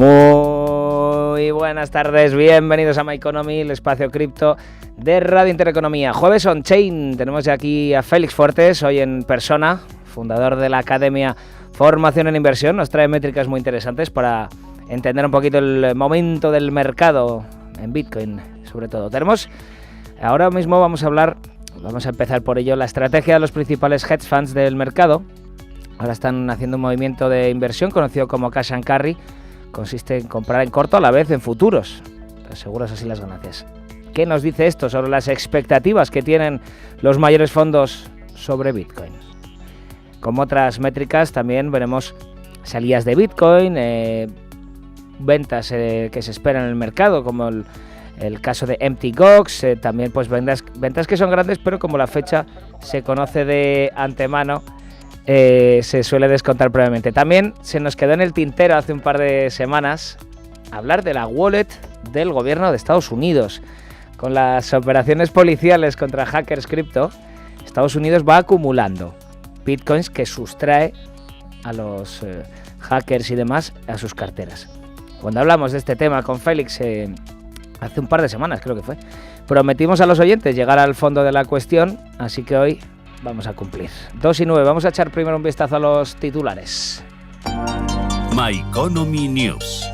Muy buenas tardes, bienvenidos a My Economy, el espacio cripto de Radio Intereconomía. Jueves on Chain, tenemos ya aquí a Félix Fuertes, hoy en persona, fundador de la Academia Formación en Inversión. Nos trae métricas muy interesantes para entender un poquito el momento del mercado en Bitcoin, sobre todo. Ahora mismo vamos a empezar por ello, la estrategia de los principales hedge funds del mercado. Ahora están haciendo un movimiento de inversión conocido como Cash and Carry. Consiste en comprar en corto a la vez en futuros. Te aseguras así las ganancias. ¿Qué nos dice esto sobre las expectativas que tienen los mayores fondos sobre Bitcoin? Como otras métricas también veremos salidas de Bitcoin, ventas que se esperan en el mercado, como el caso de Mt. Gox, también pues ventas que son grandes, pero como la fecha se conoce de antemano, se suele descontar previamente. También se nos quedó en el tintero hace un par de semanas hablar de la wallet del gobierno de Estados Unidos. Con las operaciones policiales contra hackers cripto, Estados Unidos va acumulando bitcoins que sustrae a los hackers y demás a sus carteras. Cuando hablamos de este tema con Félix hace un par de semanas, creo que fue, prometimos a los oyentes llegar al fondo de la cuestión, así que hoy vamos a cumplir. 2:09, vamos a echar primero un vistazo a los titulares. My Economy News.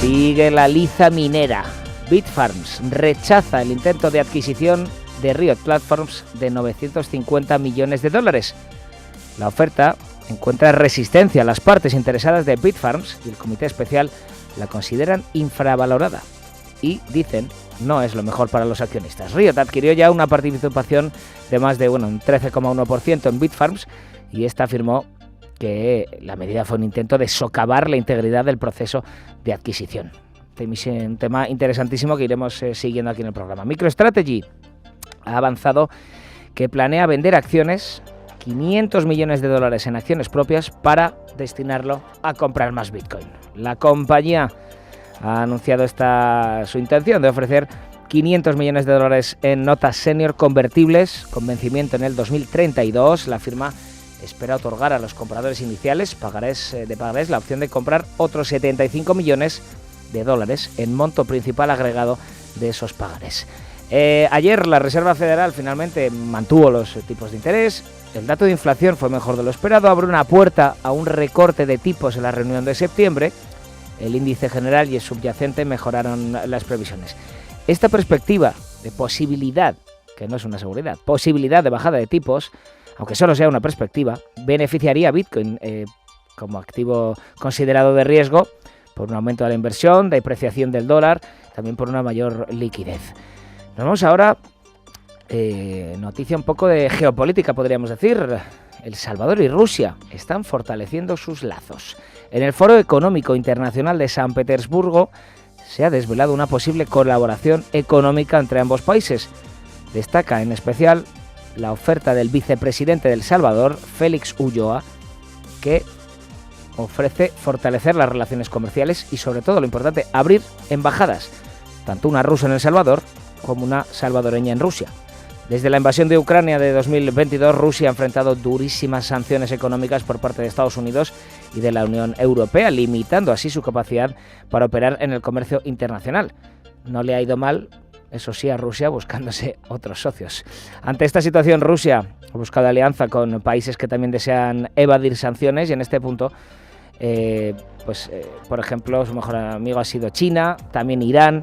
Sigue la liza minera. Bitfarms rechaza el intento de adquisición de Riot Platforms de $950 millones. La oferta encuentra resistencia. Las partes interesadas de Bitfarms y el comité especial la consideran infravalorada y dicen no es lo mejor para los accionistas. Riot adquirió ya una participación de más de un 13,1% en Bitfarms y esta afirmó que la medida fue un intento de socavar la integridad del proceso de adquisición. Un tema interesantísimo que iremos siguiendo aquí en el programa. MicroStrategy ha avanzado que planea vender acciones, $500 millones en acciones propias para destinarlo a comprar más Bitcoin. La compañía ha anunciado su intención de ofrecer $500 millones en notas senior convertibles con vencimiento en el 2032. La firma espera otorgar a los compradores iniciales pagarés la opción de comprar otros $75 millones en monto principal agregado de esos pagarés. Ayer la Reserva Federal finalmente mantuvo los tipos de interés. El dato de inflación fue mejor de lo esperado, abre una puerta a un recorte de tipos en la reunión de septiembre. El índice general y el subyacente mejoraron las previsiones. Esta perspectiva de posibilidad, que no es una seguridad, posibilidad de bajada de tipos, aunque solo sea una perspectiva, beneficiaría a Bitcoin como activo considerado de riesgo por un aumento de la inversión, de apreciación del dólar, también por una mayor liquidez. Nos vamos ahora, noticia un poco de geopolítica, podríamos decir. El Salvador y Rusia están fortaleciendo sus lazos. En el Foro Económico Internacional de San Petersburgo se ha desvelado una posible colaboración económica entre ambos países. Destaca en especial la oferta del vicepresidente del Salvador, Félix Ulloa, que ofrece fortalecer las relaciones comerciales y, sobre todo, lo importante, abrir embajadas, tanto una rusa en El Salvador como una salvadoreña en Rusia. Desde la invasión de Ucrania de 2022, Rusia ha enfrentado durísimas sanciones económicas por parte de Estados Unidos y de la Unión Europea, limitando así su capacidad para operar en el comercio internacional. No le ha ido mal, eso sí, a Rusia buscándose otros socios. Ante esta situación, Rusia ha buscado alianza con países que también desean evadir sanciones y en este punto, por ejemplo, su mejor amigo ha sido China, también Irán,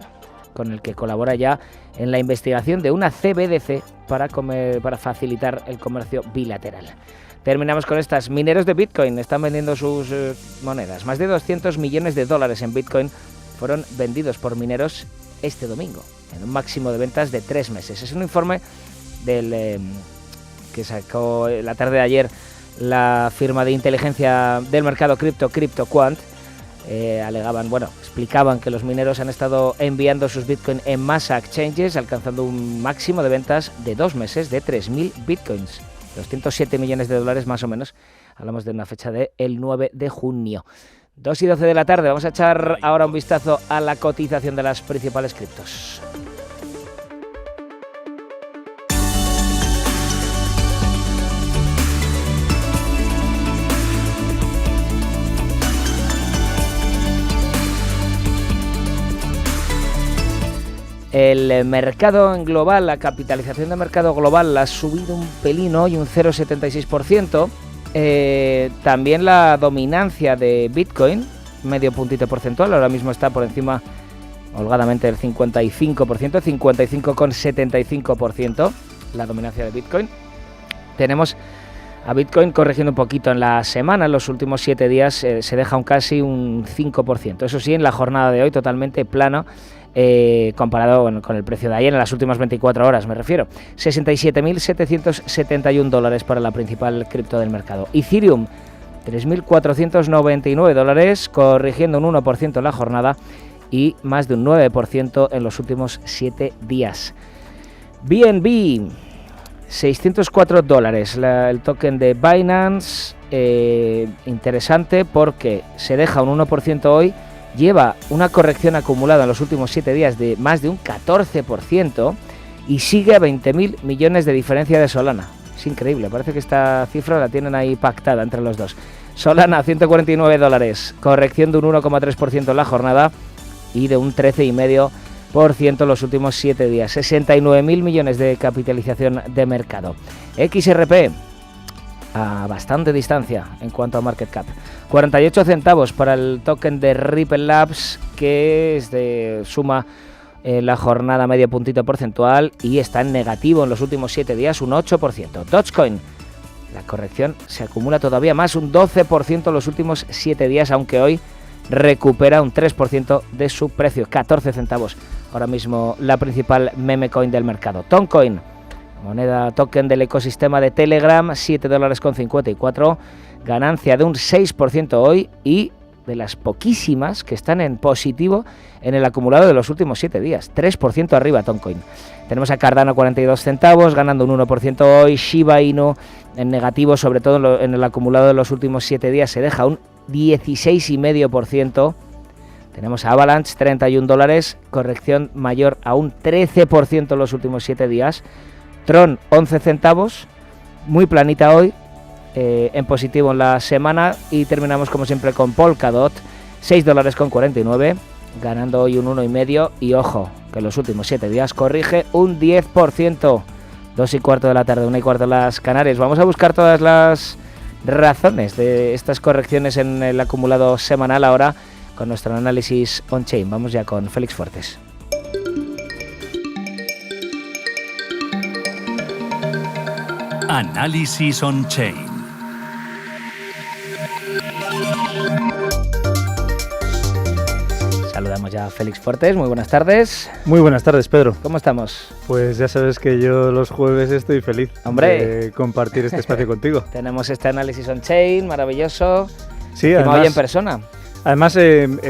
con el que colabora ya en la investigación de una CBDC para facilitar el comercio bilateral. Terminamos con estas. Mineros de Bitcoin están vendiendo sus monedas. Más de $200 millones en Bitcoin fueron vendidos por mineros este domingo, en un máximo de ventas de 3 meses. Es un informe que sacó la tarde de ayer la firma de inteligencia del mercado cripto, CryptoQuant. Explicaban que los mineros han estado enviando sus Bitcoin en masa a exchanges, alcanzando un máximo de ventas de 2 meses de 3.000 Bitcoins. $207 millones más o menos. Hablamos de una fecha del 9 de junio. 2:12 de la tarde. Vamos a echar ahora un vistazo a la cotización de las principales criptos. El mercado en global, la capitalización de mercado global la ha subido un pelín hoy, un 0,76%. También la dominancia de Bitcoin, medio puntito porcentual, ahora mismo está por encima holgadamente del 55%, 55,75% la dominancia de Bitcoin. Tenemos a Bitcoin corrigiendo un poquito en la semana, en los últimos 7 días se deja casi un 5%. Eso sí, en la jornada de hoy totalmente plano comparado con el precio de ayer, en las últimas 24 horas me refiero. $67.771 para la principal cripto del mercado. Ethereum, $3.499, corrigiendo un 1% en la jornada y más de un 9% en los últimos 7 días. BNB, $604, el token de Binance, interesante porque se deja un 1% hoy, lleva una corrección acumulada en los últimos 7 días de más de un 14% y sigue a 20.000 millones de diferencia de Solana. Es increíble, parece que esta cifra la tienen ahí pactada entre los dos. Solana, $149, corrección de un 1,3% en la jornada y de un 13,5% en los últimos 7 días. 69.000 millones de capitalización de mercado. XRP, a bastante distancia en cuanto a market cap. 48 centavos para el token de Ripple Labs, que suma la jornada medio puntito porcentual y está en negativo en los últimos 7 días, un 8%. Dogecoin, la corrección se acumula todavía más, un 12% en los últimos 7 días, aunque hoy recupera un 3% de su precio, 14 centavos. Ahora mismo la principal meme coin del mercado. Toncoin, moneda token del ecosistema de Telegram, $7,54, ganancia de un 6% hoy y de las poquísimas que están en positivo en el acumulado de los últimos 7 días, 3% arriba Toncoin. Tenemos a Cardano 42 centavos, ganando un 1% hoy. Shiba Inu en negativo, sobre todo en el acumulado de los últimos 7 días, se deja un 16,5%. Tenemos a Avalanche, $31, corrección mayor a un 13% en los últimos 7 días. Tron, 11 centavos, muy planita hoy, en positivo en la semana. Y terminamos como siempre con Polkadot, $6,49, ganando hoy un 1,5%. Y ojo, que en los últimos 7 días corrige un 10%. 2:15 de la tarde, 1:15 en las Canarias. Vamos a buscar todas las razones de estas correcciones en el acumulado semanal ahora con nuestro análisis on-chain. Vamos ya con Félix Fuertes. Análisis on-chain. Saludamos ya a Félix Fuertes, muy buenas tardes. Muy buenas tardes, Pedro. ¿Cómo estamos? Pues ya sabes que yo los jueves estoy feliz de compartir este espacio contigo. Tenemos este análisis on-chain maravilloso, sí, además, hoy en persona. Además,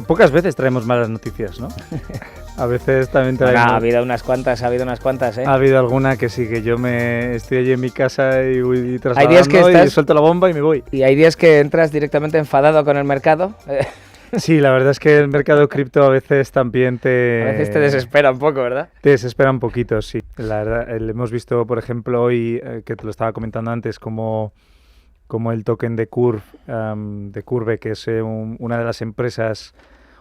pocas veces traemos malas noticias, ¿no? A veces también traemos... Ha habido unas cuantas, ¿eh? Ha habido alguna que sí, que yo estoy allí en mi casa y voy trasladando, hay días que y suelto la bomba y me voy. Y hay días que entras directamente enfadado con el mercado. Sí, la verdad es que el mercado cripto a veces también A veces te desespera un poco, ¿verdad? Te desespera un poquito, sí. La verdad, hemos visto, por ejemplo, hoy, que te lo estaba comentando antes, como el token de Curve, que es una de las empresas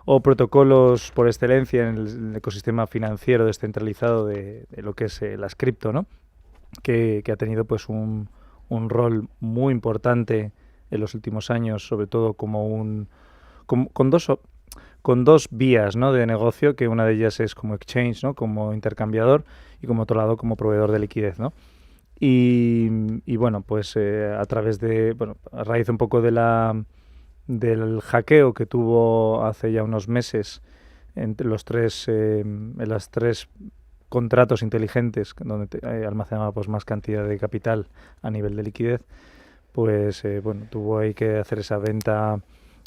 o protocolos por excelencia en el ecosistema financiero descentralizado de lo que es las cripto, ¿no? Que ha tenido pues un rol muy importante en los últimos años, sobre todo con dos vías, ¿no?, de negocio, que una de ellas es como exchange, ¿no?, como intercambiador, y como otro lado como proveedor de liquidez, ¿no? Y bueno, pues a raíz un poco del hackeo que tuvo hace ya unos meses entre los tres contratos inteligentes donde almacenaba pues más cantidad de capital a nivel de liquidez, pues tuvo ahí que hacer esa venta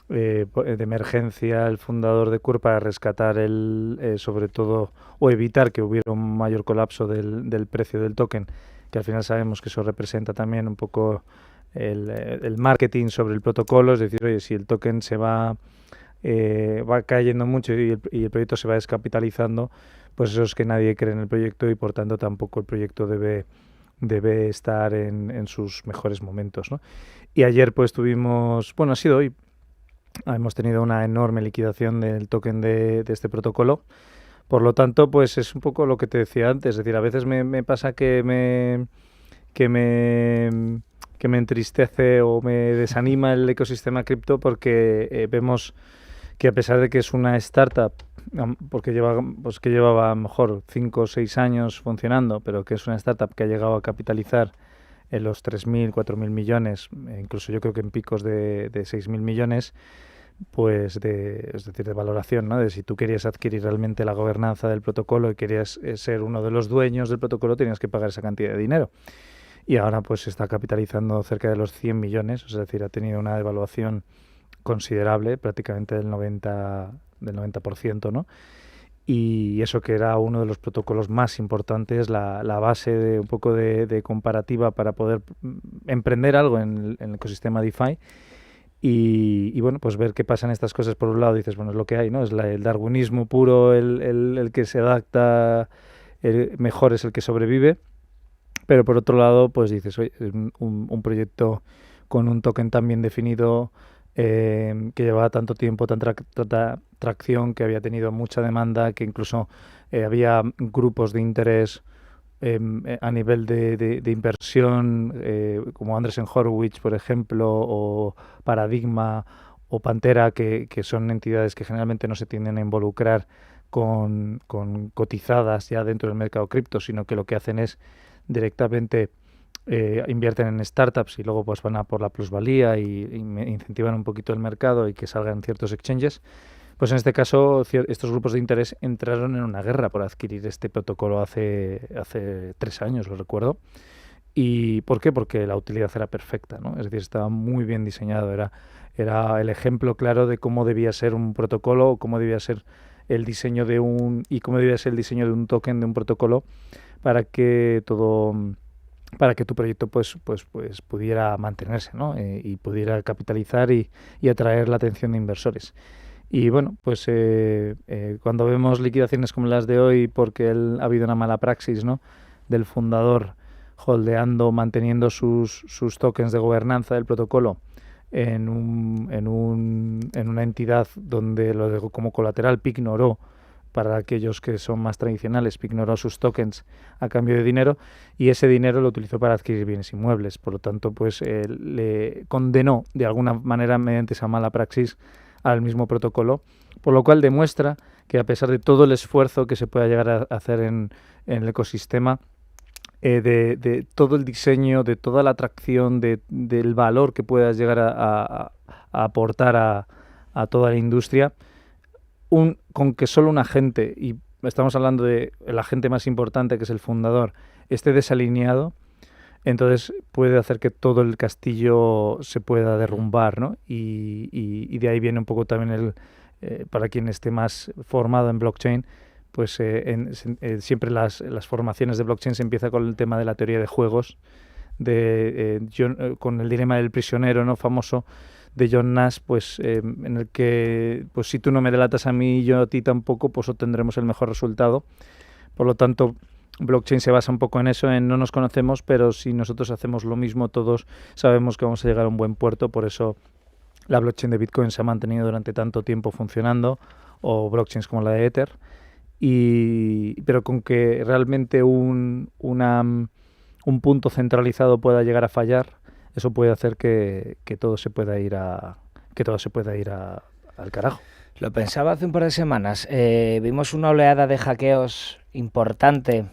de emergencia el fundador de Curve para rescatar sobre todo, o evitar que hubiera un mayor colapso del precio del token, que al final sabemos que eso representa también un poco el marketing sobre el protocolo. Es decir, oye, si el token se va cayendo mucho y el proyecto se va descapitalizando, pues eso es que nadie cree en el proyecto y por tanto tampoco el proyecto debe estar en sus mejores momentos, ¿no? Y ayer pues ha sido hoy, hemos tenido una enorme liquidación del token de este protocolo, Por lo tanto, pues es un poco lo que te decía antes, es decir, a veces me pasa que me entristece o me desanima el ecosistema cripto porque vemos que a pesar de que es una startup, porque llevaba a lo mejor 5 o 6 años funcionando, pero que es una startup que ha llegado a capitalizar en los 3.000, 4.000 millones, incluso yo creo que en picos de 6.000 millones, pues es decir, de valoración, ¿no? De si tú querías adquirir realmente la gobernanza del protocolo y querías ser uno de los dueños del protocolo, tenías que pagar esa cantidad de dinero. Y ahora pues se está capitalizando cerca de los 100 millones, es decir, ha tenido una devaluación considerable, prácticamente del 90%, ¿no? Y eso que era uno de los protocolos más importantes, la base de un poco de comparativa para poder emprender algo en el ecosistema DeFi. Y bueno, pues ver qué pasan estas cosas por un lado, dices, bueno, es lo que hay, ¿no? Es el darwinismo puro, el que se adapta mejor es el que sobrevive. Pero por otro lado, pues dices, oye, es un proyecto con un token tan bien definido, que llevaba tanto tiempo, tanta tracción, que había tenido mucha demanda, que incluso había grupos de interés a nivel de inversión, como Andreessen Horowitz, por ejemplo, o Paradigma o Pantera, que son entidades que generalmente no se tienden a involucrar con cotizadas ya dentro del mercado cripto, sino que lo que hacen es directamente invierten en startups y luego pues van a por la plusvalía y incentivan un poquito el mercado y que salgan ciertos exchanges. Pues en este caso estos grupos de interés entraron en una guerra por adquirir este protocolo hace 3 años, lo recuerdo. ¿Y por qué? Porque la utilidad era perfecta, ¿no? Es decir, estaba muy bien diseñado, era el ejemplo claro de cómo debía ser un protocolo, cómo debía ser el diseño de cómo debía ser el diseño de un token, de un protocolo, para que tu proyecto pues pudiera mantenerse, ¿no? Y pudiera capitalizar y atraer la atención de inversores. Y bueno, pues cuando vemos liquidaciones como las de hoy, porque ha habido una mala praxis, ¿no?, del fundador holdeando, manteniendo sus tokens de gobernanza del protocolo en una entidad donde lo dejó como colateral, ignoró, para aquellos que son más tradicionales, ignoró sus tokens a cambio de dinero y ese dinero lo utilizó para adquirir bienes inmuebles. Por lo tanto, pues le condenó de alguna manera mediante esa mala praxis al mismo protocolo, por lo cual demuestra que a pesar de todo el esfuerzo que se pueda llegar a hacer en el ecosistema, de todo el diseño, de toda la atracción, del valor que puedas llegar a aportar a toda la industria, con que solo un agente, y estamos hablando de el agente más importante, que es el fundador, esté desalineado, entonces puede hacer que todo el castillo se pueda derrumbar, ¿no? Y de ahí viene un poco también para quien esté más formado en blockchain, pues siempre las formaciones de blockchain se empieza con el tema de la teoría de juegos, con el dilema del prisionero, ¿no?, famoso, de John Nash, pues en el que pues si tú no me delatas a mí y yo a ti tampoco, pues obtendremos el mejor resultado. Por lo tanto, blockchain se basa un poco en eso, en no nos conocemos, pero si nosotros hacemos lo mismo, todos sabemos que vamos a llegar a un buen puerto. Por eso la blockchain de Bitcoin se ha mantenido durante tanto tiempo funcionando, o blockchains como la de Ether, pero con que realmente un punto centralizado pueda llegar a fallar, eso puede hacer que todo se pueda ir al carajo. Lo pensaba hace un par de semanas. Vimos una oleada de hackeos importante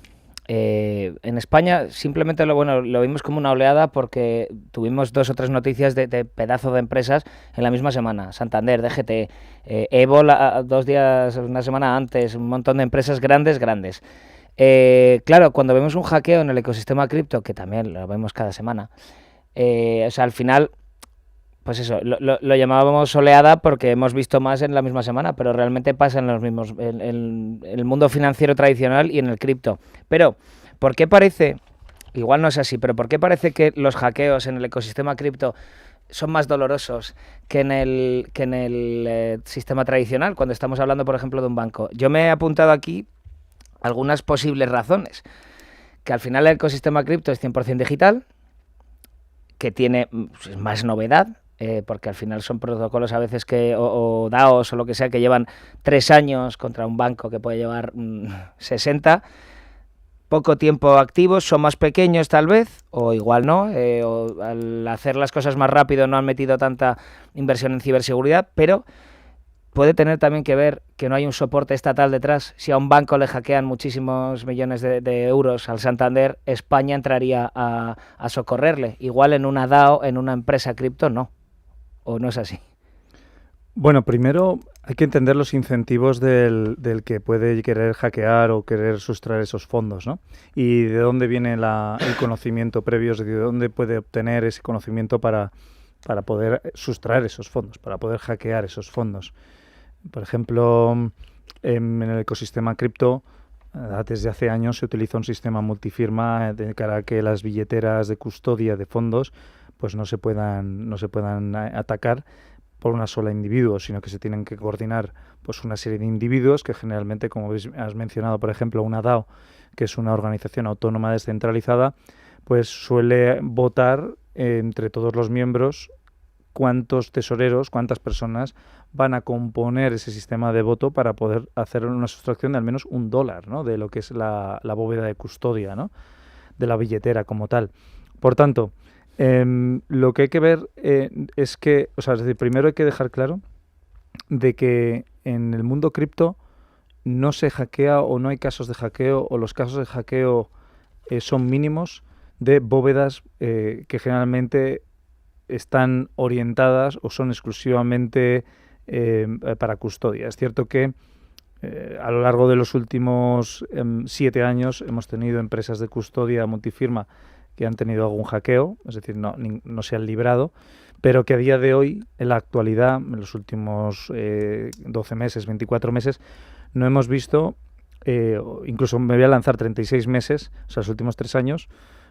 en España. Simplemente lo vimos como una oleada porque tuvimos 2 o 3 noticias de pedazo de empresas en la misma semana. Santander, DGT, Evo 2 días, una semana antes, un montón de empresas grandes. Claro, cuando vemos un hackeo en el ecosistema cripto, que también lo vemos cada semana, al final, pues eso, lo llamábamos oleada porque hemos visto más en la misma semana, pero realmente pasa en los mismos, en el mundo financiero tradicional y en el cripto. Pero, ¿por qué parece, igual no es así, pero por qué parece que los hackeos en el ecosistema cripto son más dolorosos que en el sistema tradicional, cuando estamos hablando, por ejemplo, de un banco? Yo me he apuntado aquí algunas posibles razones. Que al final el ecosistema cripto es 100% digital, que tiene más novedad, porque al final son protocolos a veces o DAOs o lo que sea, que llevan 3 años contra un banco que puede llevar 60, poco tiempo activos, son más pequeños tal vez, o igual no, o al hacer las cosas más rápido no han metido tanta inversión en ciberseguridad, pero puede tener también que ver que no hay un soporte estatal detrás. Si a un banco le hackean muchísimos millones de euros al Santander, España entraría a socorrerle. Igual en una DAO, en una empresa cripto, no. ¿O no es así? Bueno, primero hay que entender los incentivos del que puede querer hackear o querer sustraer esos fondos, ¿no? Y de dónde viene el conocimiento previo, es decir, de dónde puede obtener ese conocimiento para poder sustraer esos fondos, para poder hackear esos fondos. Por ejemplo, en el ecosistema cripto, desde hace años se utiliza un sistema multifirma de cara a que las billeteras de custodia de fondos pues no se puedan atacar por una sola individuo, sino que se tienen que coordinar pues una serie de individuos que generalmente, como has mencionado, por ejemplo, una DAO, que es una organización autónoma descentralizada, pues suele votar entre todos los miembros cuántos tesoreros, cuántas personas van a componer ese sistema de voto para poder hacer una sustracción de al menos $1, ¿no? De lo que es la bóveda de custodia, ¿no? De la billetera como tal. Por tanto, lo que hay que ver es que, o sea, es decir, primero hay que dejar claro de que en el mundo cripto no se hackea o no hay casos de hackeo, o los casos de hackeo son mínimos de bóvedas que generalmente están orientadas o son exclusivamente para custodia. Es cierto que a lo largo de los últimos 7 años hemos tenido empresas de custodia multifirma que han tenido algún hackeo, es decir, no se han librado, pero que a día de hoy, en la actualidad, en los últimos 12 meses, 24 meses, no hemos visto, incluso me voy a lanzar 36 meses, o sea, los últimos 3 años,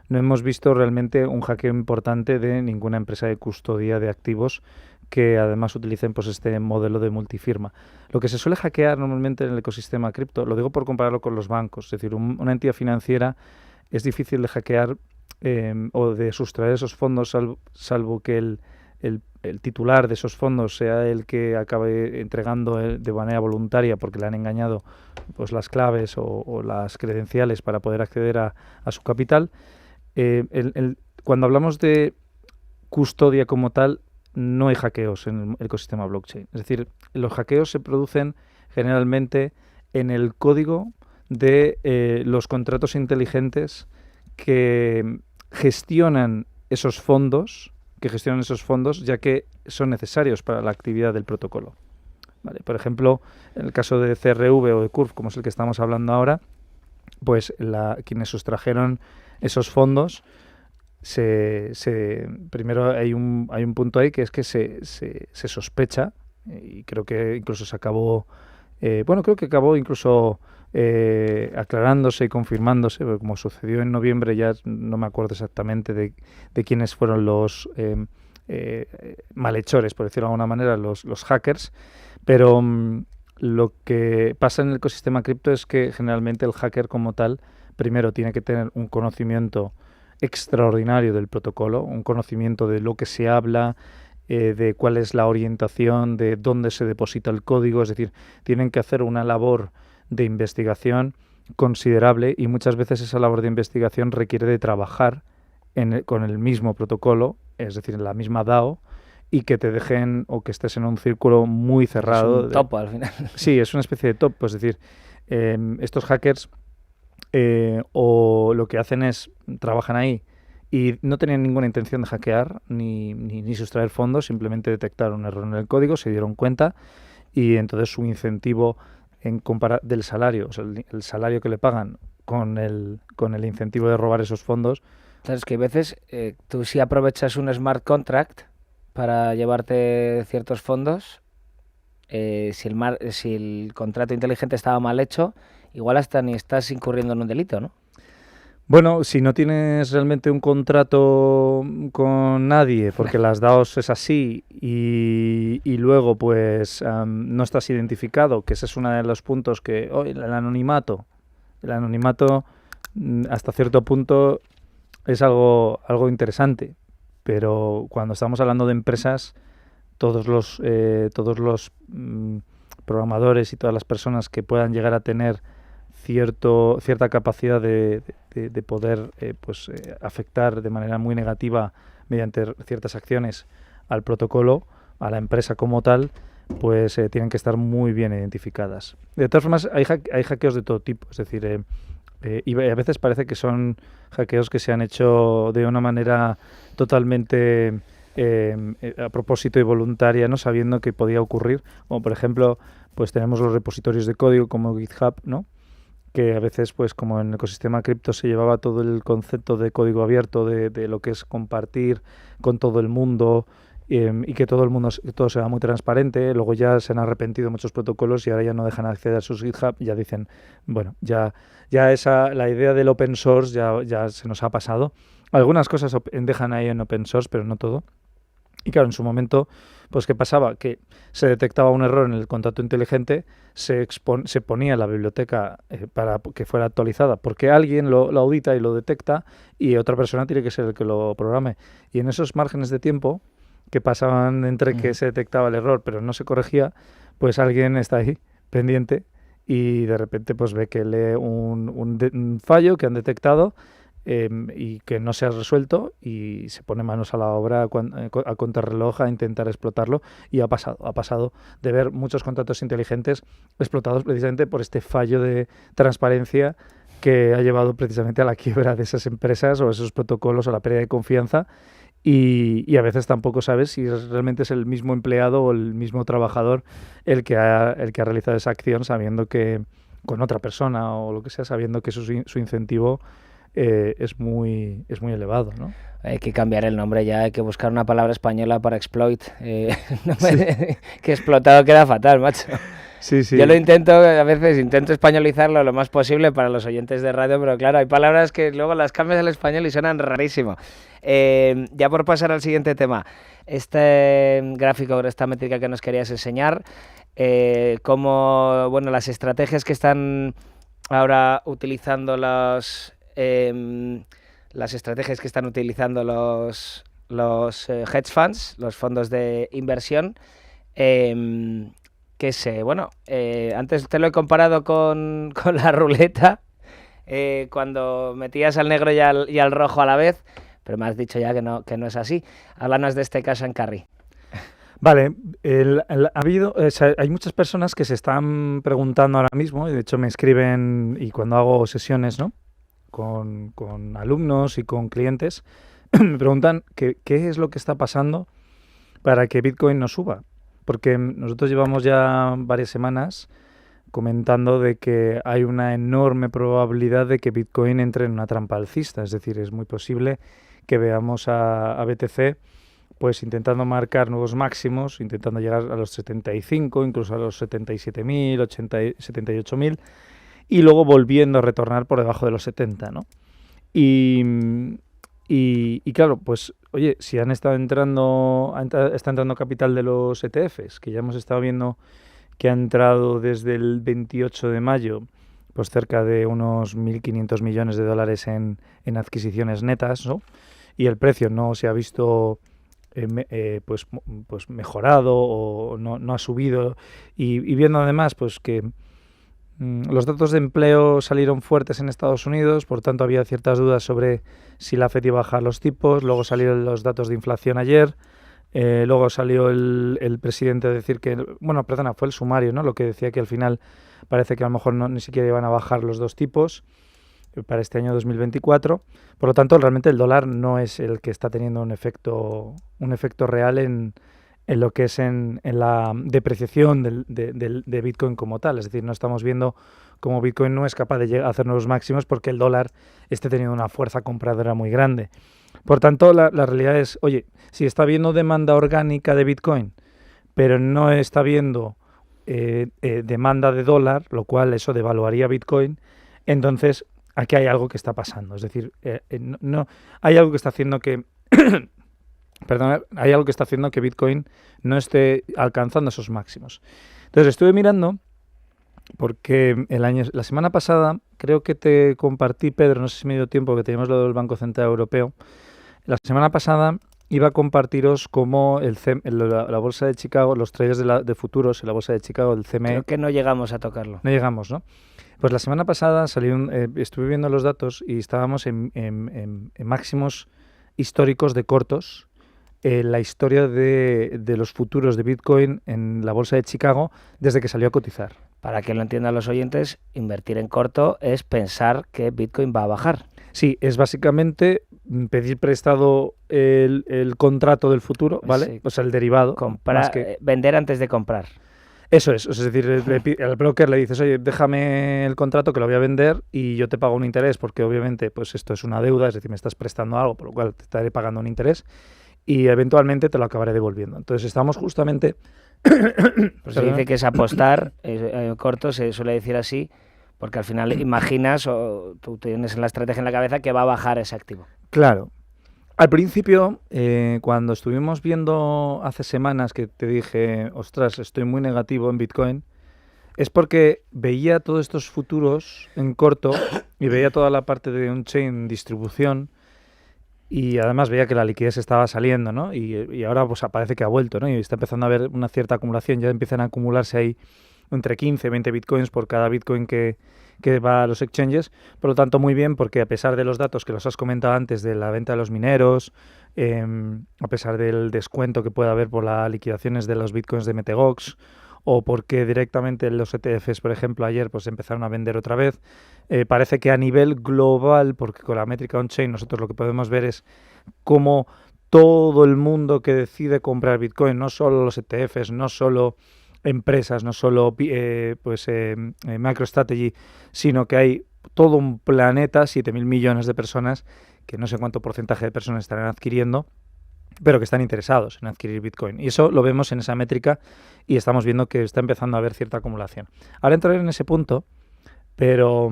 no hemos visto realmente un hackeo importante de ninguna empresa de custodia de activos que además utilicen pues este modelo de multifirma. Lo que se suele hackear normalmente en el ecosistema cripto, lo digo por compararlo con los bancos, es decir, una entidad financiera es difícil de hackear o de sustraer esos fondos, salvo que el titular de esos fondos sea el que acabe entregando de manera voluntaria porque le han engañado pues las claves o las credenciales para poder acceder a su capital. Cuando hablamos de custodia como tal, no hay hackeos en el ecosistema blockchain. Es decir, los hackeos se producen generalmente en el código de los contratos inteligentes que gestionan esos fondos, ya que son necesarios para la actividad del protocolo. Vale, por ejemplo, en el caso de CRV o de Curve, como es el que estamos hablando ahora, pues quienes sustrajeron esos fondos, primero hay un punto ahí que es que se sospecha, y creo que incluso se acabó, incluso aclarándose y confirmándose, porque como sucedió en noviembre, ya no me acuerdo exactamente de quiénes fueron los malhechores, por decirlo de alguna manera, los hackers, pero lo que pasa en el ecosistema cripto es que generalmente el hacker como tal, primero tiene que tener un conocimiento extraordinario del protocolo, un conocimiento de lo que se habla, de cuál es la orientación, de dónde se deposita el código, es decir, tienen que hacer una labor de investigación considerable y muchas veces esa labor de investigación requiere de trabajar con el mismo protocolo, es decir, en la misma DAO, y que te dejen o que estés en un círculo muy cerrado. Es un topo al final. Sí, es una especie de topo, es decir, estos hackers o lo que hacen es, trabajan ahí y no tenían ninguna intención de hackear ni sustraer fondos, simplemente detectaron un error en el código, se dieron cuenta y entonces su incentivo del salario, o sea, el salario que le pagan con el incentivo de robar esos fondos. Claro, es que a veces tú si aprovechas un smart contract para llevarte ciertos fondos, si el contrato inteligente estaba mal hecho, igual hasta ni estás incurriendo en un delito, ¿no? Bueno, si no tienes realmente un contrato con nadie, porque las DAOs es así, y luego pues no estás identificado, que ese es uno de los puntos que el anonimato hasta cierto punto es algo interesante, pero cuando estamos hablando de empresas todos los programadores y todas las personas que puedan llegar a tener cierta capacidad de poder afectar de manera muy negativa mediante ciertas acciones al protocolo, a la empresa como tal, pues tienen que estar muy bien identificadas. De todas formas, hay hackeos de todo tipo, es decir, y a veces parece que son hackeos que se han hecho de una manera totalmente a propósito y voluntaria, no sabiendo que podía ocurrir. Como por ejemplo, pues tenemos los repositorios de código como GitHub, ¿no? Que a veces, pues como en el ecosistema cripto se llevaba todo el concepto de código abierto, de lo que es compartir con todo el mundo, y que todo sea muy transparente. Luego ya se han arrepentido muchos protocolos y ahora ya no dejan acceder a sus GitHub, ya dicen, bueno, ya la idea del open source ya se nos ha pasado. Algunas cosas dejan ahí en open source, pero no todo. Y claro, en su momento, pues ¿qué pasaba? Que se detectaba un error en el contrato inteligente, se ponía la biblioteca para que fuera actualizada, porque alguien lo audita y lo detecta y otra persona tiene que ser el que lo programe. Y en esos márgenes de tiempo que pasaban entre que se detectaba el error pero no se corregía, pues alguien está ahí pendiente y de repente pues ve que lee un fallo que han detectado y que no se ha resuelto y se pone manos a la obra a contrarreloj a intentar explotarlo, y ha pasado de ver muchos contratos inteligentes explotados precisamente por este fallo de transparencia que ha llevado precisamente a la quiebra de esas empresas o esos protocolos o la pérdida de confianza. Y a veces tampoco sabes si realmente es el mismo empleado o el mismo trabajador el que ha realizado esa acción, sabiendo que con otra persona o lo que sea, sabiendo que su incentivo es muy elevado, ¿no? Hay que cambiar el nombre ya, hay que buscar una palabra española para exploit. Que explotado queda fatal, macho. Sí. Yo a veces intento españolizarlo lo más posible para los oyentes de radio, pero claro, hay palabras que luego las cambias al español y suenan rarísimo. Ya por pasar al siguiente tema, este gráfico, esta métrica que nos querías enseñar, como las estrategias que están ahora utilizando las estrategias que están utilizando los hedge funds, los fondos de inversión, antes te lo he comparado con la ruleta, cuando metías al negro y al rojo a la vez, pero me has dicho ya que no es así. Háblanos de este caso en Carry. Vale, hay muchas personas que se están preguntando ahora mismo, y de hecho me escriben, y cuando hago sesiones, ¿no?, con alumnos y con clientes, me preguntan qué es lo que está pasando para que Bitcoin no suba. Porque nosotros llevamos ya varias semanas comentando de que hay una enorme probabilidad de que Bitcoin entre en una trampa alcista. Es decir, es muy posible que veamos a BTC pues intentando marcar nuevos máximos, intentando llegar a los 75, incluso a los 77.000, 78.000, y luego volviendo a retornar por debajo de los 70, ¿no? Y claro, pues oye, si está entrando capital de los ETFs, que ya hemos estado viendo que ha entrado desde el 28 de mayo, pues cerca de unos 1.500 millones de dólares en adquisiciones netas, ¿no? Y el precio no se ha visto pues mejorado o no ha subido, y viendo además pues que los datos de empleo salieron fuertes en Estados Unidos, por tanto había ciertas dudas sobre si la FED iba a bajar los tipos. Luego salieron los datos de inflación ayer, luego salió el presidente a decir que, fue el sumario, ¿no?, lo que decía que al final parece que a lo mejor ni siquiera iban a bajar los dos tipos para este año 2024. Por lo tanto, realmente el dólar no es el que está teniendo un efecto real en lo que es en la depreciación de Bitcoin como tal. Es decir, no estamos viendo cómo Bitcoin no es capaz de hacer nuevos máximos porque el dólar esté teniendo una fuerza compradora muy grande. Por tanto, la realidad es, oye, si está habiendo demanda orgánica de Bitcoin, pero no está habiendo demanda de dólar, lo cual eso devaluaría Bitcoin, entonces aquí hay algo que está pasando. Es decir, no hay algo que está haciendo que hay algo que está haciendo que Bitcoin no esté alcanzando esos máximos. Entonces estuve mirando, porque la semana pasada, creo que te compartí, Pedro, no sé si me dio tiempo, que teníamos lo del Banco Central Europeo. La semana pasada iba a compartiros cómo la bolsa de Chicago, los traders de futuros en la bolsa de Chicago, el CME... Creo que no llegamos a tocarlo. No llegamos, ¿no? Pues la semana pasada estuve viendo los datos y estábamos en máximos históricos de cortos en la historia de los futuros de Bitcoin en la bolsa de Chicago desde que salió a cotizar. Para que lo entiendan los oyentes, invertir en corto es pensar que Bitcoin va a bajar. Sí, es básicamente pedir prestado el contrato del futuro, ¿vale? Sí. O sea, el derivado. Vender antes de comprar. Eso es decir, al broker le dices, oye, déjame el contrato que lo voy a vender y yo te pago un interés, porque obviamente pues esto es una deuda, es decir, me estás prestando algo, por lo cual te estaré pagando un interés y eventualmente te lo acabaré devolviendo. Entonces estamos justamente... Pues se dice que es apostar, corto se suele decir así, porque al final imaginas o tú tienes en la estrategia en la cabeza que va a bajar ese activo. Claro. Al principio, cuando estuvimos viendo hace semanas que te dije, ostras, estoy muy negativo en Bitcoin, es porque veía todos estos futuros en corto y veía toda la parte de on-chain distribución y además veía que la liquidez estaba saliendo, ¿no? Y ahora pues parece que ha vuelto, ¿no? Y está empezando a haber una cierta acumulación, ya empiezan a acumularse ahí entre 15 y 20 bitcoins por cada bitcoin que va a los exchanges. Por lo tanto, muy bien, porque a pesar de los datos que los has comentado antes de la venta de los mineros, a pesar del descuento que puede haber por las liquidaciones de los bitcoins de Metegox, o porque directamente los ETFs, por ejemplo, ayer pues empezaron a vender otra vez, parece que a nivel global, porque con la métrica on-chain nosotros lo que podemos ver es cómo todo el mundo que decide comprar Bitcoin, no solo los ETFs, no solo empresas, no solo MicroStrategy, sino que hay todo un planeta, 7.000 millones de personas, que no sé cuánto porcentaje de personas estarán adquiriendo, pero que están interesados en adquirir Bitcoin. Y eso lo vemos en esa métrica y estamos viendo que está empezando a haber cierta acumulación. Ahora entraré en ese punto, pero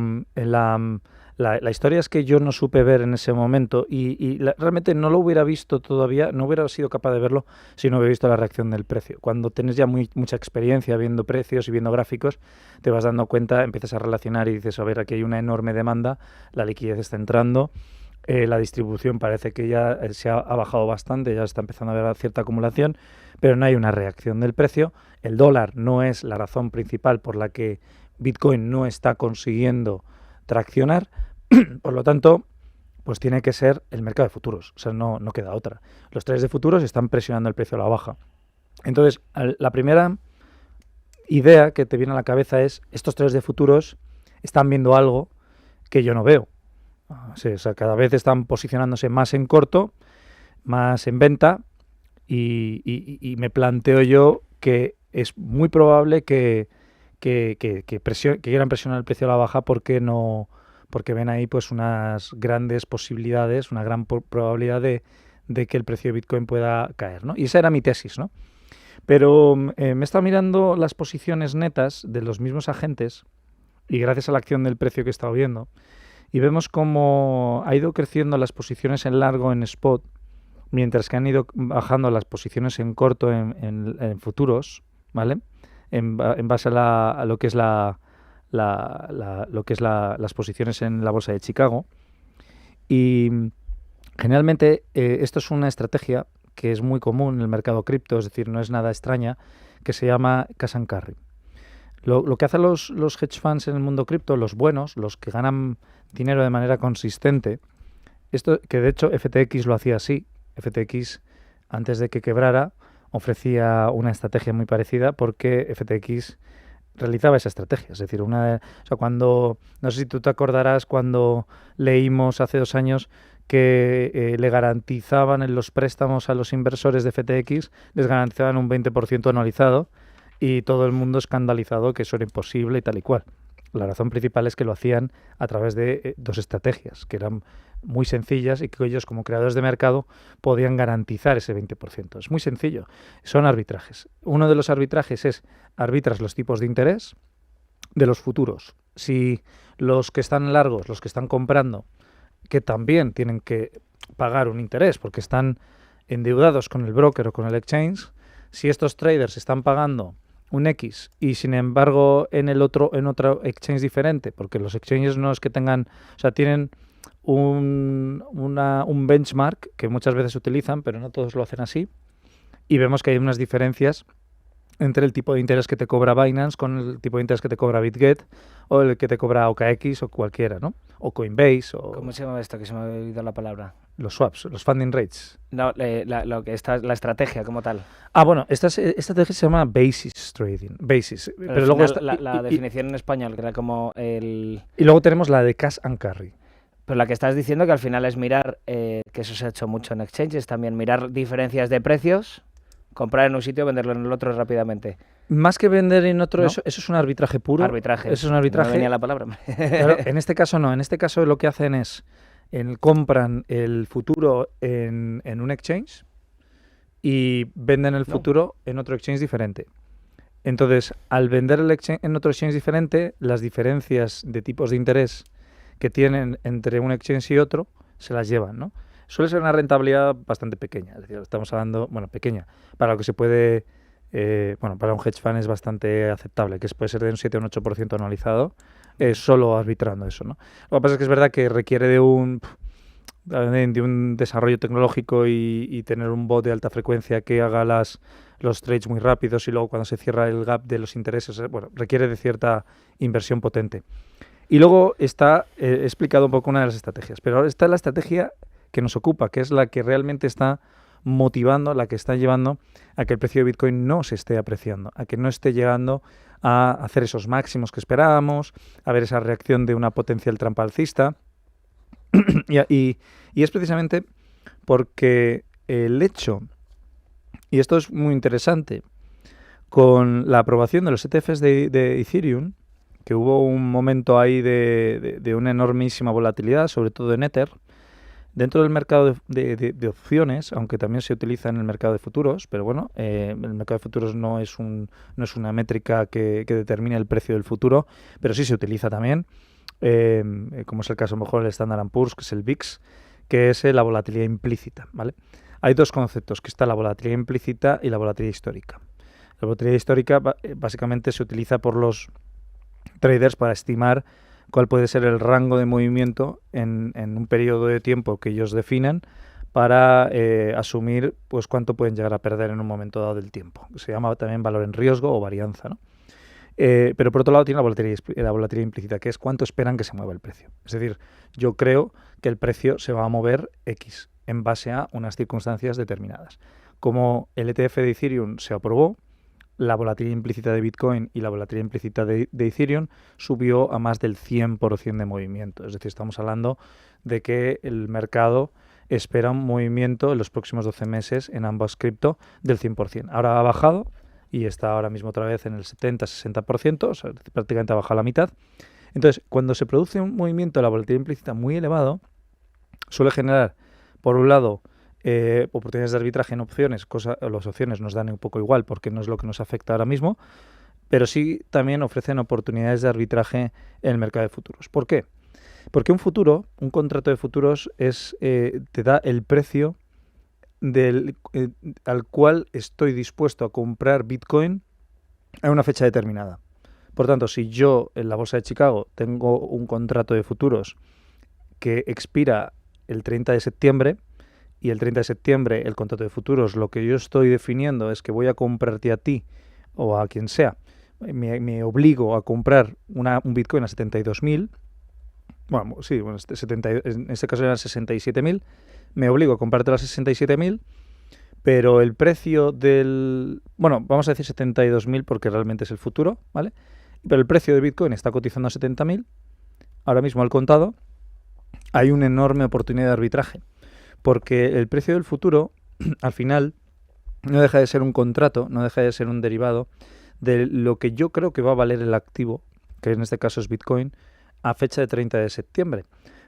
la historia es que yo no supe ver en ese momento y realmente no lo hubiera visto todavía, no hubiera sido capaz de verlo si no hubiera visto la reacción del precio. Cuando tienes ya mucha experiencia viendo precios y viendo gráficos, te vas dando cuenta, empiezas a relacionar y dices, a ver, aquí hay una enorme demanda, la liquidez está entrando, la distribución parece que ya se ha bajado bastante, ya está empezando a haber cierta acumulación, pero no hay una reacción del precio. El dólar no es la razón principal por la que Bitcoin no está consiguiendo traccionar, por lo tanto, pues tiene que ser el mercado de futuros, o sea, no queda otra. Los traders de futuros están presionando el precio a la baja. Entonces, la primera idea que te viene a la cabeza es, estos traders de futuros están viendo algo que yo no veo. Sí, o sea, cada vez están posicionándose más en corto, más en venta y me planteo yo que es muy probable que quieran presionar el precio a la baja porque ven ahí pues unas grandes posibilidades, una gran probabilidad de que el precio de Bitcoin pueda caer, ¿no? Y esa era mi tesis, ¿no? Pero me he estado mirando las posiciones netas de los mismos agentes y gracias a la acción del precio que he estado viendo, y vemos cómo ha ido creciendo las posiciones en largo en spot, mientras que han ido bajando las posiciones en corto en futuros, ¿vale? En base a lo que es las posiciones en la bolsa de Chicago. Y generalmente esto es una estrategia que es muy común en el mercado cripto, es decir, no es nada extraña, que se llama cash and carry. Lo que hacen los hedge funds en el mundo cripto, los buenos, los que ganan dinero de manera consistente, esto que de hecho FTX lo hacía así. FTX, antes de que quebrara, ofrecía una estrategia muy parecida porque FTX realizaba esa estrategia. Es decir, cuando, no sé si tú te acordarás cuando leímos hace 2 años que le garantizaban en los préstamos a los inversores de FTX, les garantizaban un 20% anualizado y todo el mundo escandalizado que eso era imposible y tal y cual. La razón principal es que lo hacían a través de 2 estrategias que eran muy sencillas y que ellos como creadores de mercado podían garantizar ese 20%. Es muy sencillo. Son arbitrajes. Uno de los arbitrajes es arbitras los tipos de interés de los futuros. Si los que están largos, los que están comprando, que también tienen que pagar un interés porque están endeudados con el broker o con el exchange, si estos traders están pagando un X y sin embargo en otro exchange diferente, porque los exchanges no es que tengan, o sea, tienen un benchmark que muchas veces utilizan, pero no todos lo hacen así, y vemos que hay unas diferencias entre el tipo de interés que te cobra Binance con el tipo de interés que te cobra BitGet o el que te cobra OKX o cualquiera, ¿no? O Coinbase o... ¿Cómo se llama esto? Que se me ha olvidado la palabra. Los swaps, los funding rates. No, la estrategia como tal. Bueno, esta estrategia se llama Basis Trading. Basis. Pero luego la definición en español, que era como el... Y luego tenemos la de Cash and Carry. Pero la que estás diciendo que al final es mirar, que eso se ha hecho mucho en exchanges, también mirar diferencias de precios, comprar en un sitio, venderlo en el otro rápidamente. Más que vender en otro, ¿no? Eso es un arbitraje puro. Arbitraje. Eso es un arbitraje. No venía la palabra. Claro, en este caso no. En este caso lo que hacen es, compran el futuro en un exchange y venden el futuro en otro exchange diferente. Entonces, al vender en otro exchange diferente, las diferencias de tipos de interés que tienen entre un exchange y otro se las llevan, ¿no? Suele ser una rentabilidad bastante pequeña, es decir, estamos hablando, pequeña, para lo que se puede, para un hedge fund es bastante aceptable, que puede ser de un 7 o un 8% anualizado, solo arbitrando eso, ¿no? Lo que pasa es que es verdad que requiere de un desarrollo tecnológico y tener un bot de alta frecuencia que haga los trades muy rápidos y luego cuando se cierra el gap de los intereses, requiere de cierta inversión potente. Y luego está explicado un poco una de las estrategias, pero ahora está la estrategia que nos ocupa, que es la que realmente está motivando, la que está llevando a que el precio de Bitcoin no se esté apreciando, a que no esté llegando a hacer esos máximos que esperábamos, a ver esa reacción de una potencial trampa alcista. y es precisamente porque el hecho, y esto es muy interesante, con la aprobación de los ETFs de Ethereum, que hubo un momento ahí de una enormísima volatilidad, sobre todo en Ether, dentro del mercado de opciones, aunque también se utiliza en el mercado de futuros, pero bueno, el mercado de futuros no es una métrica que determine el precio del futuro, pero sí se utiliza también, como es el caso mejor del Standard & Poor's, que es el VIX, que es la volatilidad implícita, ¿vale? Hay dos conceptos, que está la volatilidad implícita y la volatilidad histórica. La volatilidad histórica básicamente se utiliza por los traders para estimar cuál puede ser el rango de movimiento en un periodo de tiempo que ellos definan para asumir pues cuánto pueden llegar a perder en un momento dado del tiempo. Se llama también valor en riesgo o varianza, ¿no? Pero por otro lado tiene la volatilidad implícita, que es cuánto esperan que se mueva el precio. Es decir, yo creo que el precio se va a mover X en base a unas circunstancias determinadas. Como el ETF de Ethereum se aprobó, la volatilidad implícita de Bitcoin y la volatilidad implícita de Ethereum subió a más del 100% de movimiento. Es decir, estamos hablando de que el mercado espera un movimiento en los próximos 12 meses en ambas cripto del 100%. Ahora ha bajado y está ahora mismo otra vez en el 70-60%, o sea, prácticamente ha bajado la mitad. Entonces, cuando se produce un movimiento de la volatilidad implícita muy elevado, suele generar, por un lado, oportunidades de arbitraje en opciones, las opciones nos dan un poco igual porque no es lo que nos afecta ahora mismo, pero sí también ofrecen oportunidades de arbitraje en el mercado de futuros. ¿Por qué? Porque un contrato de futuros te da el precio al cual estoy dispuesto a comprar Bitcoin a una fecha determinada. Por tanto, si yo en la Bolsa de Chicago tengo un contrato de futuros que expira el 30 de septiembre, y el 30 de septiembre el contrato de futuros, lo que yo estoy definiendo es que voy a comprarte a ti o a quien sea, me obligo a comprar un Bitcoin a 72.000, en este caso eran 67.000, me obligo a comprártelo a 67.000, pero el precio vamos a decir 72.000 porque realmente es el futuro, ¿vale? Pero el precio de Bitcoin está cotizando a 70.000, ahora mismo al contado, hay una enorme oportunidad de arbitraje. Porque el precio del futuro, al final, no deja de ser un contrato, no deja de ser un derivado de lo que yo creo que va a valer el activo, que en este caso es Bitcoin, a fecha de 30 de septiembre.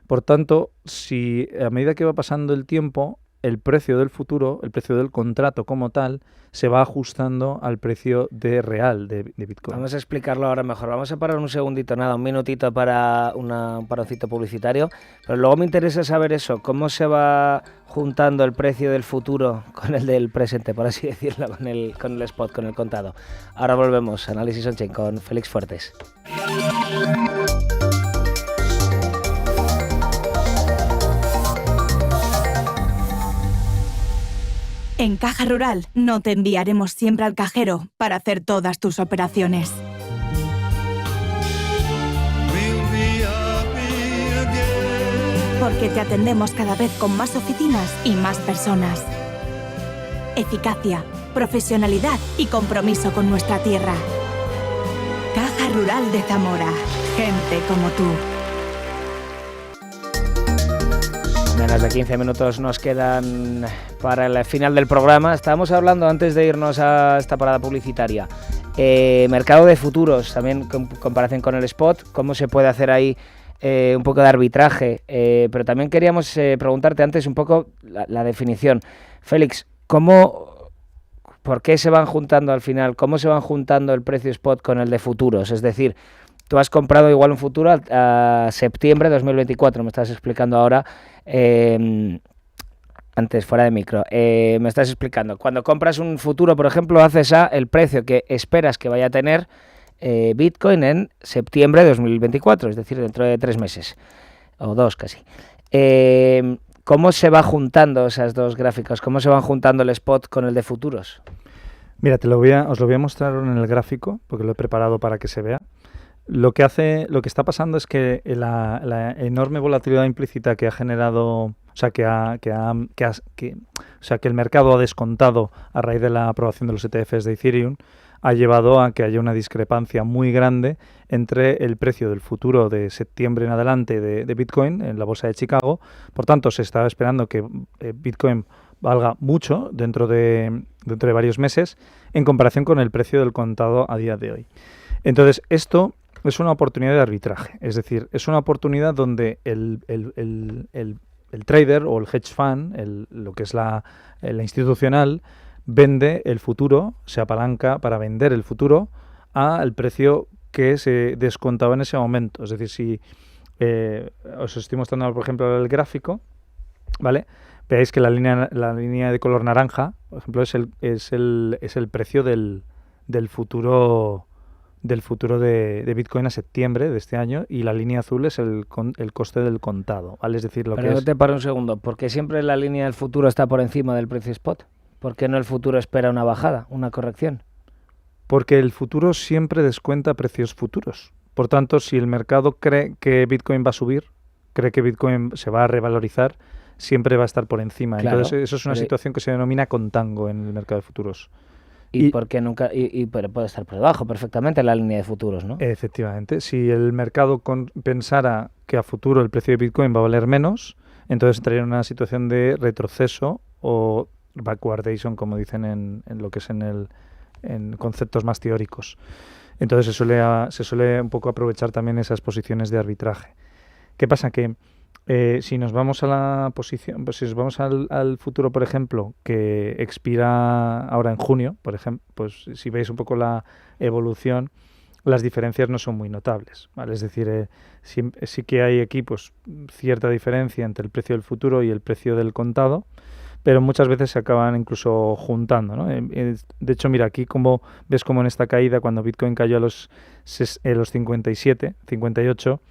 Por tanto, si a medida que va pasando el tiempo, el precio del futuro, el precio del contrato como tal, se va ajustando al precio real de Bitcoin. Vamos a explicarlo ahora mejor. Vamos a parar un segundito, un minutito para un paroncito publicitario. Pero luego me interesa saber eso, cómo se va juntando el precio del futuro con el del presente, por así decirlo, con el spot, con el contado. Ahora volvemos, Análisis On-Chain con Félix Fuertes. En Caja Rural no te enviaremos siempre al cajero para hacer todas tus operaciones. Porque te atendemos cada vez con más oficinas y más personas. Eficacia, profesionalidad y compromiso con nuestra tierra. Caja Rural de Zamora. Gente como tú. Menos de 15 minutos nos quedan para el final del programa. Estábamos hablando antes de irnos a esta parada publicitaria. Mercado de futuros, también en comparación con el spot, ¿cómo se puede hacer ahí un poco de arbitraje? Pero también queríamos preguntarte antes un poco la definición. Félix, ¿por qué se van juntando al final? ¿Cómo se van juntando el precio spot con el de futuros? Es decir, tú has comprado igual un futuro a septiembre de 2024, me estás explicando ahora, antes fuera de micro, me estás explicando. Cuando compras un futuro, por ejemplo, haces el precio que esperas que vaya a tener Bitcoin en septiembre de 2024, es decir, dentro de 3 meses, o 2 casi. ¿Cómo se va juntando esas dos gráficos? ¿Cómo se van juntando el spot con el de futuros? Mira, os lo voy a mostrar en el gráfico, porque lo he preparado para que se vea. Lo que está pasando es que la enorme volatilidad implícita que ha generado, o sea, que el mercado ha descontado a raíz de la aprobación de los ETFs de Ethereum, ha llevado a que haya una discrepancia muy grande entre el precio del futuro de septiembre en adelante de Bitcoin en la bolsa de Chicago. Por tanto, se estaba esperando que Bitcoin valga mucho dentro de varios meses en comparación con el precio del contado a día de hoy. Entonces, esto es una oportunidad de arbitraje, es decir, es una oportunidad donde el trader o el hedge fund, lo que es la institucional, vende el futuro, se apalanca para vender el futuro al precio que se descontaba en ese momento. Es decir, si os estoy mostrando, por ejemplo, el gráfico, ¿vale? Veáis que la línea de color naranja, por ejemplo, es el precio del futuro de Bitcoin a septiembre de este año, y la línea azul es el coste del contado, ¿vale? Es decir, Pero no te paro un segundo, ¿por qué siempre la línea del futuro está por encima del precio spot? ¿Por qué no el futuro espera una bajada, una corrección? Porque el futuro siempre descuenta precios futuros. Por tanto, si el mercado cree que Bitcoin va a subir, cree que Bitcoin se va a revalorizar, siempre va a estar por encima. Claro, entonces, eso es una situación que se denomina contango en el mercado de futuros. ¿Y por qué nunca? Pero puede estar por debajo perfectamente la línea de futuros, ¿no? Efectivamente. Si el mercado pensara que a futuro el precio de Bitcoin va a valer menos, entonces entraría en una situación de retroceso o backwardation, como dicen en lo que es en conceptos más teóricos. Entonces se suele un poco aprovechar también esas posiciones de arbitraje. ¿Qué pasa? Que si nos vamos a la posición, pues si nos vamos al futuro, por ejemplo, que expira ahora en junio, por ejemplo, pues si veis un poco la evolución, las diferencias no son muy notables, ¿vale? Es decir, sí que hay aquí pues cierta diferencia entre el precio del futuro y el precio del contado, pero muchas veces se acaban incluso juntando, ¿no? De hecho, mira, aquí ves como en esta caída, cuando Bitcoin cayó a los 57, 58,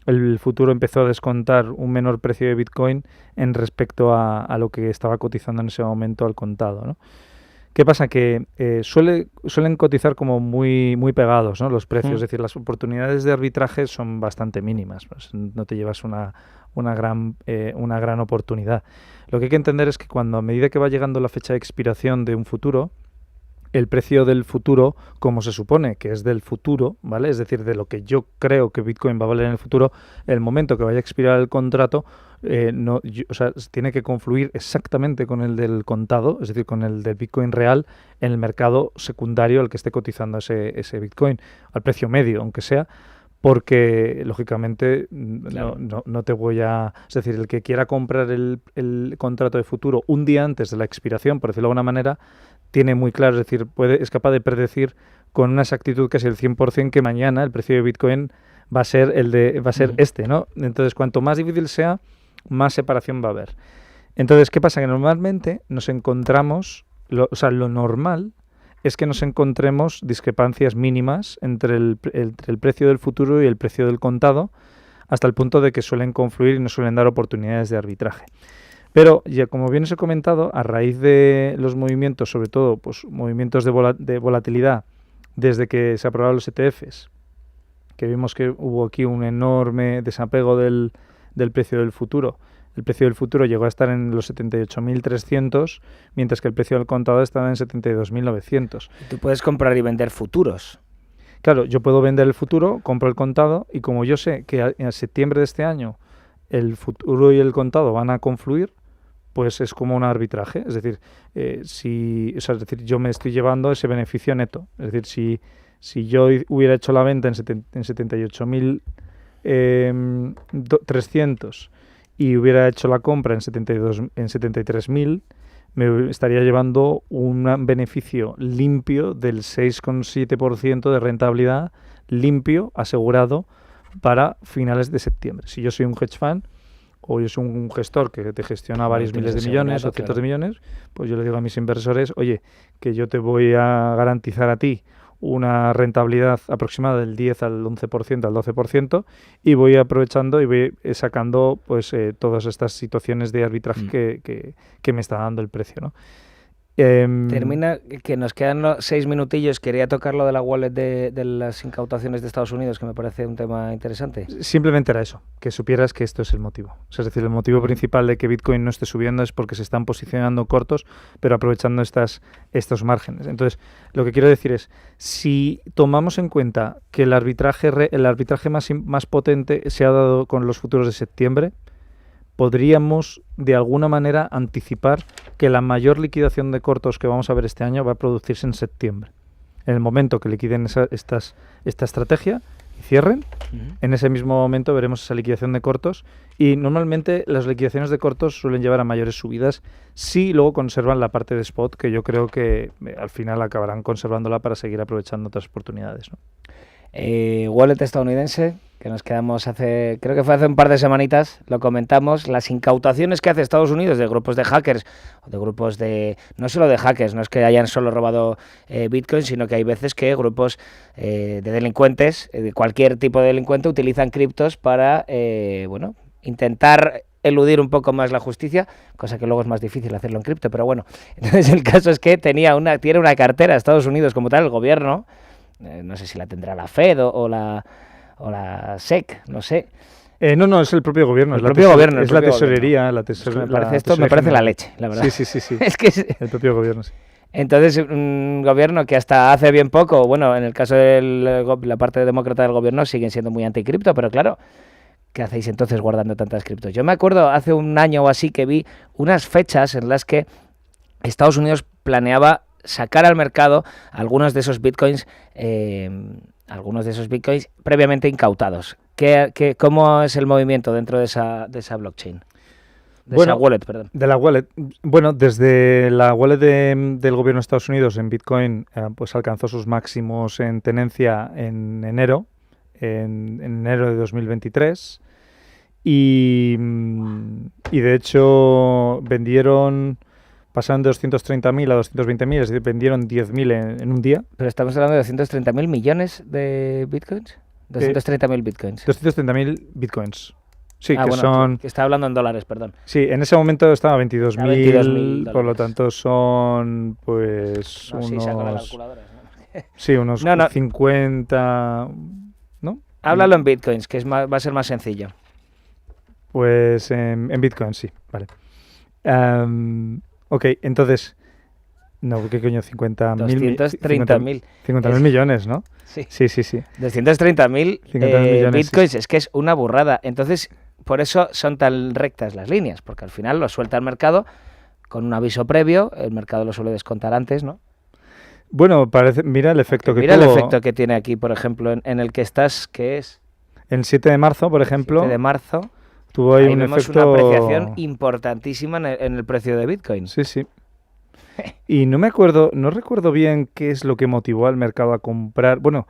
el futuro empezó a descontar un menor precio de Bitcoin en respecto a lo que estaba cotizando en ese momento al contado, ¿no? ¿Qué pasa? Que suelen cotizar como muy, muy pegados, ¿no? Los precios, es decir, las oportunidades de arbitraje son bastante mínimas, pues no te llevas una gran oportunidad. Lo que hay que entender es que a medida que va llegando la fecha de expiración de un futuro, el precio del futuro, como se supone que es del futuro, ¿vale? Es decir, de lo que yo creo que Bitcoin va a valer en el futuro, el momento que vaya a expirar el contrato, tiene que confluir exactamente con el del contado, es decir, con el del Bitcoin real en el mercado secundario al que esté cotizando ese Bitcoin, al precio medio, aunque sea, porque lógicamente claro, no te voy a... Es decir, el que quiera comprar el contrato de futuro un día antes de la expiración, por decirlo de alguna manera, tiene muy claro, es decir, es capaz de predecir con una exactitud casi el 100% que mañana el precio de Bitcoin va a ser este, ¿no? Entonces, cuanto más difícil sea, más separación va a haber. Entonces, ¿qué pasa? Que normalmente nos encontramos, lo normal es que nos encontremos discrepancias mínimas entre el precio del futuro y el precio del contado, hasta el punto de que suelen confluir y nos suelen dar oportunidades de arbitraje. Pero, ya como bien os he comentado, a raíz de los movimientos, sobre todo pues, movimientos de volatilidad, desde que se aprobaron los ETFs, que vimos que hubo aquí un enorme desapego del precio del futuro. El precio del futuro llegó a estar en los 78.300, mientras que el precio del contado estaba en 72.900. Tú puedes comprar y vender futuros. Claro, yo puedo vender el futuro, compro el contado, y como yo sé que en septiembre de este año el futuro y el contado van a confluir, pues es como un arbitraje. Es decir, yo me estoy llevando ese beneficio neto. Es decir, si yo hubiera hecho la venta en 78.300 y hubiera hecho la compra en 73.000, me estaría llevando un beneficio limpio del 6,7% de rentabilidad limpio, asegurado, para finales de septiembre. Si yo soy un hedge fund o yo soy un gestor que te gestiona varios miles de millones o cientos de millones, pues yo le digo a mis inversores, oye, que yo te voy a garantizar a ti una rentabilidad aproximada del 10 al 11%, al 12%, y voy aprovechando y voy sacando pues todas estas situaciones de arbitraje que me está dando el precio, ¿no? Termina, que nos quedan 6 minutillos. Quería tocar lo de la wallet de las incautaciones de Estados Unidos, que me parece un tema interesante. Simplemente era eso, que supieras que esto es el motivo. O sea, es decir, el motivo principal de que Bitcoin no esté subiendo es porque se están posicionando cortos, pero aprovechando estos márgenes. Entonces, lo que quiero decir es, si tomamos en cuenta que el arbitraje más potente se ha dado con los futuros de septiembre, podríamos de alguna manera anticipar que la mayor liquidación de cortos que vamos a ver este año va a producirse en septiembre. En el momento que liquiden esta estrategia y cierren, en ese mismo momento veremos esa liquidación de cortos, y normalmente las liquidaciones de cortos suelen llevar a mayores subidas si luego conservan la parte de spot, que yo creo que al final acabarán conservándola para seguir aprovechando otras oportunidades, ¿no? Wallet estadounidense, que nos quedamos creo que fue hace un par de semanitas, lo comentamos, las incautaciones que hace Estados Unidos de grupos de hackers, o de grupos no solo de hackers, no es que hayan solo robado Bitcoin, sino que hay veces que grupos de delincuentes, de cualquier tipo de delincuente, utilizan criptos para, intentar eludir un poco más la justicia, cosa que luego es más difícil hacerlo en cripto, pero bueno. Entonces el caso es que tiene una cartera Estados Unidos como tal, el gobierno, no sé si la tendrá la Fed o la SEC, no sé. No, es el propio gobierno. Es la tesorería. Me parece la leche, la verdad. Sí. Es que el propio gobierno, sí. Entonces, un gobierno que hasta hace bien poco, bueno, en el caso de la parte demócrata del gobierno, siguen siendo muy anticripto, pero claro, ¿qué hacéis entonces guardando tantas criptos? Yo me acuerdo hace un año o así que vi unas fechas en las que Estados Unidos planeaba sacar al mercado algunos de esos bitcoins previamente incautados. ¿Cómo es el movimiento dentro de esa blockchain? Esa wallet, perdón. De la wallet. Bueno, desde la wallet del gobierno de Estados Unidos en Bitcoin, pues alcanzó sus máximos en tenencia en enero de 2023. Y de hecho pasaron de 230.000 a 220.000, es decir, vendieron 10.000 en un día. Pero estamos hablando de 230.000 millones de bitcoins. 230.000 bitcoins. 230.000 bitcoins. Sí, que está hablando en dólares, perdón. Sí, en ese momento estaba 22.000, por lo dólares. Tanto son pues unos... Sí, saco la calculadora, ¿no? Sí, unos 50... ¿No? Háblalo en bitcoins, que va a ser más sencillo. Pues en bitcoins, sí, vale. Ok, entonces... No, ¿qué coño? 230.000. 50.000 millones, ¿no? Sí. 230.000 bitcoins, sí. Es que es una burrada. Entonces, por eso son tan rectas las líneas, porque al final lo suelta el mercado con un aviso previo, el mercado lo suele descontar antes, ¿no? Bueno, mira el efecto que tuvo. Mira el efecto que tiene aquí, por ejemplo, en el que estás, que es... El 7 de marzo, por ejemplo. 7 de marzo. Tuvo ahí un vemos efecto... una apreciación importantísima en el precio de Bitcoin. Sí. Y no recuerdo bien qué es lo que motivó al mercado a comprar. Bueno,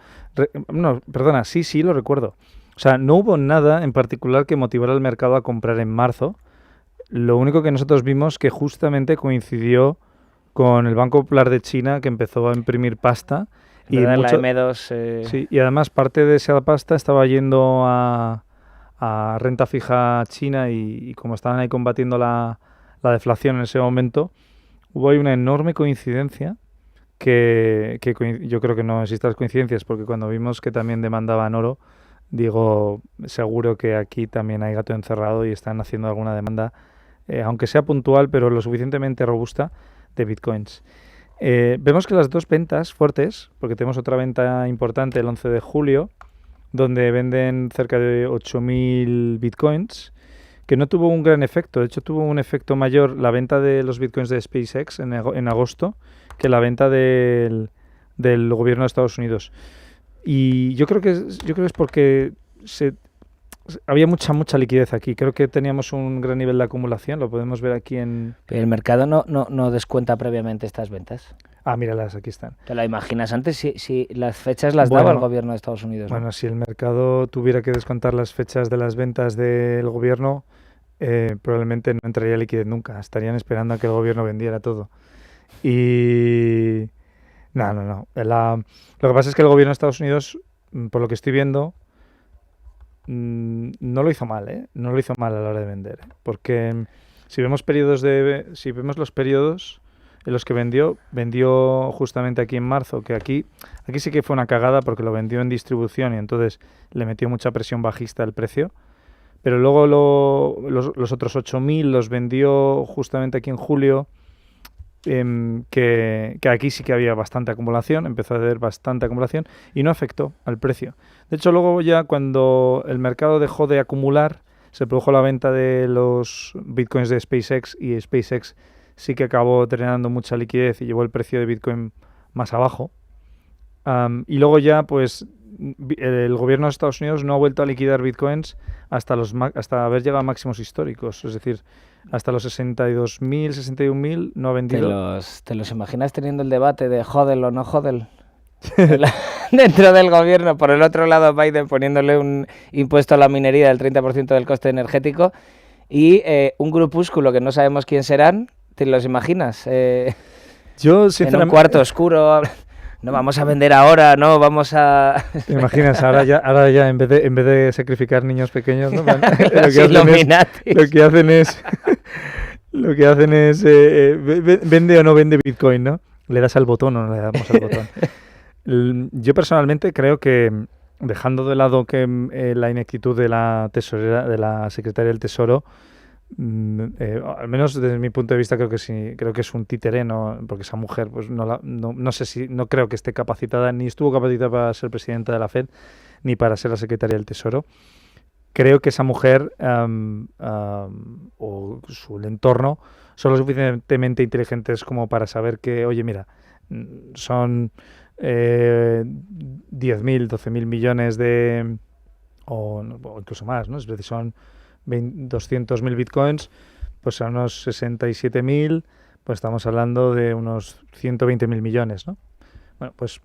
sí, lo recuerdo. O sea, no hubo nada en particular que motivara al mercado a comprar en marzo. Lo único que nosotros vimos que justamente coincidió con el Banco Popular de China, que empezó a imprimir pasta. Y la M2... Sí, y además parte de esa pasta estaba yendo a renta fija china, y como estaban ahí combatiendo la la deflación en ese momento, hubo ahí una enorme coincidencia que yo creo que no existen las coincidencias, porque cuando vimos que también demandaban oro, digo, seguro que aquí también hay gato encerrado y están haciendo alguna demanda, aunque sea puntual, pero lo suficientemente robusta, de bitcoins. Vemos que las dos ventas fuertes, porque tenemos otra venta importante el 11 de julio, donde venden cerca de 8.000 bitcoins, que no tuvo un gran efecto. De hecho, tuvo un efecto mayor la venta de los bitcoins de SpaceX en agosto que la venta del gobierno de Estados Unidos. Y yo creo que es porque había mucha liquidez aquí. Creo que teníamos un gran nivel de acumulación, lo podemos ver aquí en... Pero el mercado no descuenta previamente estas ventas. Ah, míralas, aquí están. ¿Te la imaginas antes si las fechas las daba el gobierno de Estados Unidos? Bueno, si el mercado tuviera que descontar las fechas de las ventas del gobierno, probablemente no entraría liquidez nunca. Estarían esperando a que el gobierno vendiera todo. Y... No. Lo que pasa es que el gobierno de Estados Unidos, por lo que estoy viendo, no lo hizo mal, ¿eh? No lo hizo mal a la hora de vender, ¿eh? Porque si vemos los periodos en los que vendió justamente aquí en marzo, que aquí sí que fue una cagada porque lo vendió en distribución y entonces le metió mucha presión bajista al precio, pero luego los otros 8.000 los vendió justamente aquí en julio, que aquí sí que había bastante acumulación, empezó a haber bastante acumulación y no afectó al precio. De hecho, luego ya cuando el mercado dejó de acumular, se produjo la venta de los bitcoins de SpaceX y SpaceX sí que acabó drenando mucha liquidez y llevó el precio de Bitcoin más abajo. Y luego ya, pues, el gobierno de Estados Unidos no ha vuelto a liquidar bitcoins hasta haber llegado a máximos históricos. Es decir, hasta los 62.000, 61.000 no ha vendido. ¿Te los imaginas teniendo el debate de hodl o no hodl? Dentro del gobierno, por el otro lado Biden poniéndole un impuesto a la minería del 30% del coste energético y un grupúsculo que no sabemos quién serán. ¿Te los imaginas? Yo, sinceramente... En un cuarto oscuro, no vamos a vender ahora, no, vamos a... ¿Te imaginas? Ahora ya en vez de sacrificar niños pequeños, ¿no? Lo que hacen es vende o no vende Bitcoin, ¿no? ¿Le das al botón o no le damos al botón? Yo personalmente creo que, dejando de lado que la ineptitud de la tesorera, de la secretaria del Tesoro, al menos desde mi punto de vista creo que sí, creo que es un títere, ¿no? Porque esa mujer pues no creo que esté capacitada, ni estuvo capacitada para ser presidenta de la Fed ni para ser la secretaria del Tesoro. Creo que esa mujer o su entorno son lo suficientemente inteligentes como para saber que, oye, mira, son 10.000, 12.000 millones o incluso más, ¿no? Es decir, son 200.000 bitcoins, pues a unos 67.000, pues estamos hablando de unos 120.000 millones, ¿no? Bueno, pues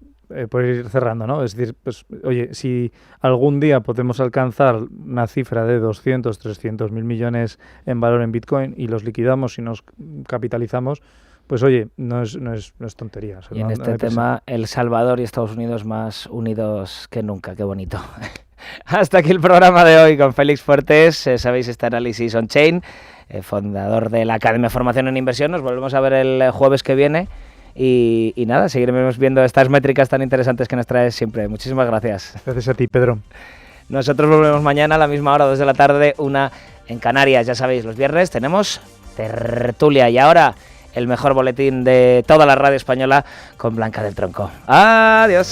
por ir cerrando, ¿no? Es decir, pues oye, si algún día podemos alcanzar una cifra de 200, 300.000 millones en valor en bitcoin y los liquidamos y nos capitalizamos, pues oye, no es tontería. O sea, y en este tema, El Salvador y Estados Unidos más unidos que nunca, qué bonito. Hasta aquí el programa de hoy con Félix Fuertes, sabéis, este análisis on-chain, fundador de la Academia de Formación en Inversión. Nos volvemos a ver el jueves que viene y nada, seguiremos viendo estas métricas tan interesantes que nos traes siempre. Muchísimas gracias. Gracias a ti, Pedro. Nosotros volvemos mañana a la misma hora, 2 de la tarde, 1 en Canarias. Ya sabéis, los viernes tenemos tertulia y ahora el mejor boletín de toda la radio española con Blanca del Tronco. Adiós.